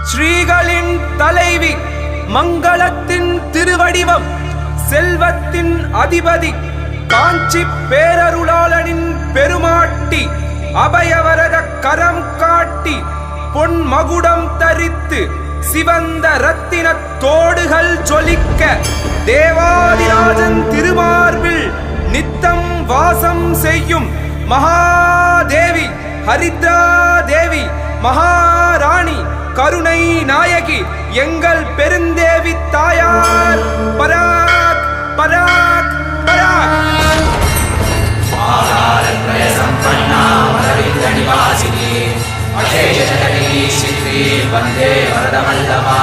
ஸ்ரீகளின் தலைவி, மங்களத்தின் திருவடிவம், செல்வத்தின் அதிபதி, காஞ்சி பேரருளாளனின் பெருமாட்டி, அபயவரத கரம் காட்டி பொன் மகுடம் தரித்து சிவந்த ரத்தின தோடுகள் ஜொலிக்க தேவாதிராஜன் திருமார்பில் நித்தம் வாசம் செய்யும் மகாதேவி, ஹரித்ரா தேவி, மகாராணி, கருணை நாயகி, எங்கள் பெருந்தேவி தாயார் பராக் பராக் பராக். வந்தே வரதமல்லமா.